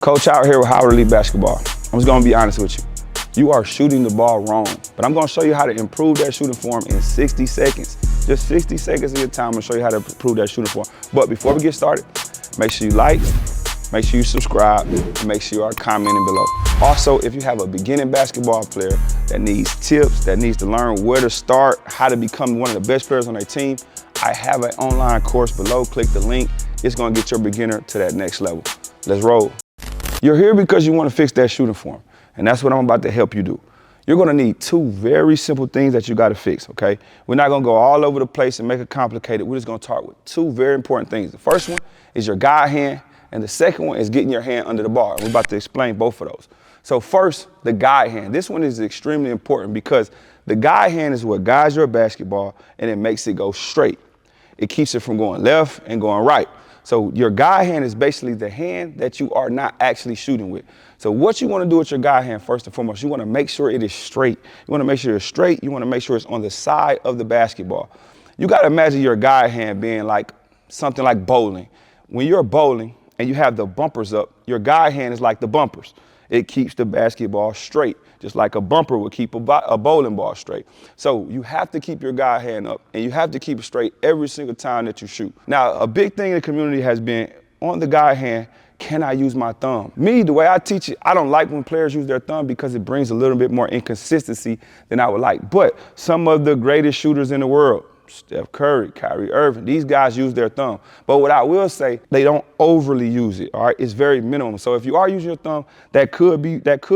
Coach out here with Howard Elite Basketball. I'm just gonna be honest with you. You are shooting the ball wrong, but I'm gonna show you how to improve that shooting form in 60 seconds. Just 60 seconds of your time, I'm gonna show you how to improve that shooting form. But before we get started, make sure you like, make sure you subscribe, and make sure you are commenting below. Also, if you have a beginning basketball player that needs tips, that needs to learn where to start, how to become one of the best players on their team, I have an online course below. Click the link. It's gonna get your beginner to that next level. Let's roll. You're here because you want to fix that shooting form, and that's what I'm about to help you do. You're going to need two very simple things that you got to fix, okay? We're not going to go all over the place and make it complicated. We're just going to start with two very important things. The first one is your guide hand, and the second one is getting your hand under the ball. And we're about to explain both of those. So first, the guide hand. This one is extremely important because the guide hand is what guides your basketball, and it makes it go straight. It keeps it from going left and going right. So your guide hand is basically the hand that you are not actually shooting with. So what you want to do with your guide hand, first and foremost, you want to make sure it is straight. You want to make sure it's straight. You want to make sure it's on the side of the basketball. You got to imagine your guide hand being like something like bowling. When you're bowling and you have the bumpers up, your guide hand is like the bumpers. It keeps the basketball straight, just like a bumper would keep a bowling ball straight. So you have to keep your guide hand up, and you have to keep it straight every single time that you shoot. Now, a big thing in the community has been, on the guide hand, can I use my thumb? Me, the way I teach it, I don't like when players use their thumb because it brings a little bit more inconsistency than I would like. But some of the greatest shooters in the world, Steph Curry, Kyrie Irving, these guys use their thumb. But what I will say, they don't overly use it, all right? It's very minimum. So if you are using your thumb, that could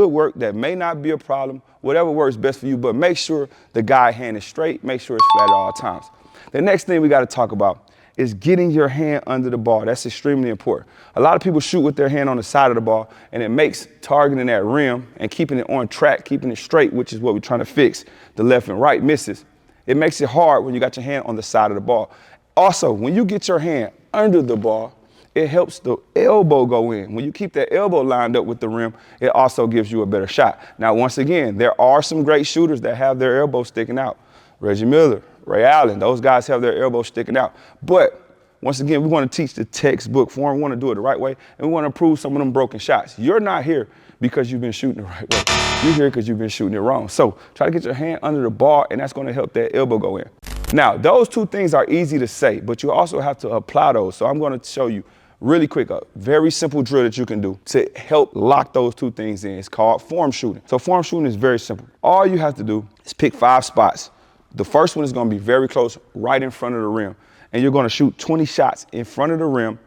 work. That may not be a problem. Whatever works best for you, but make sure the guide hand is straight. Make sure it's flat at all times. The next thing we got to talk about is getting your hand under the ball. That's extremely important. A lot of people shoot with their hand on the side of the ball, and it makes targeting that rim and keeping it on track, keeping it straight, which is what we're trying to fix, the left and right misses. It makes it hard when you got your hand on the side of the ball. Also, when you get your hand under the ball, it helps the elbow go in. When you keep that elbow lined up with the rim, it also gives you a better shot. Now, once again, there are some great shooters that have their elbow sticking out. Reggie Miller, Ray Allen, those guys have their elbow sticking out. But once again, we want to teach the textbook form. We want to do it the right way, and we want to improve some of them broken shots. You're not here because you've been shooting the right way. You're here because you've been shooting it wrong. So try to get your hand under the ball, and that's going to help that elbow go in. Now, those two things are easy to say, but you also have to apply those. So I'm going to show you really quick a very simple drill that you can do to help lock those two things in. It's called form shooting. So form shooting is very simple. All you have to do is pick 5 spots. The first one is going to be very close, right in front of the rim. And you're going to shoot 20 shots in front of the rim,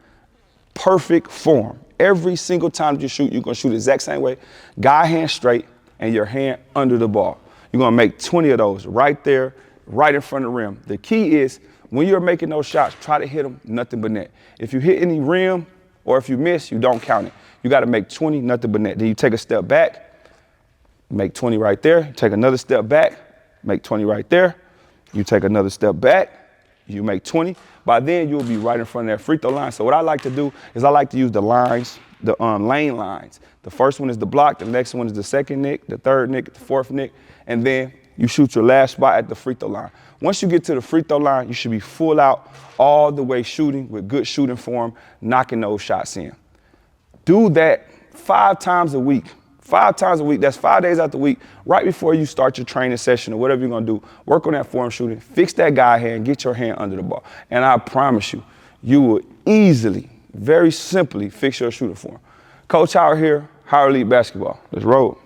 perfect form. Every single time that you shoot, you're going to shoot the exact same way. Guide hand straight and your hand under the ball. You're going to make 20 of those right there, right in front of the rim. The key is when you're making those shots, try to hit them nothing but net. If you hit any rim or if you miss, you don't count it. You got to make 20 nothing but net. Then you take a step back, make 20 right there. Take another step back, make 20 right there. You take another step back, you make 20. By then, you'll be right in front of that free throw line. So what I like to do is I like to use the lines, the lane lines. The first one is the block, the next one is the second nick, the third nick, the fourth nick, and then you shoot your last spot at the free throw line. Once you get to the free throw line, you should be full out all the way shooting with good shooting form, knocking those shots in. Do that 5 times a week. 5 times a week, that's 5 days out the week, right before you start your training session or whatever you're gonna do. Work on that form shooting, fix that guide hand, get your hand under the ball. And I promise you, you will easily, very simply fix your shooting form. Coach Howard here, Howard Elite Basketball. Let's roll.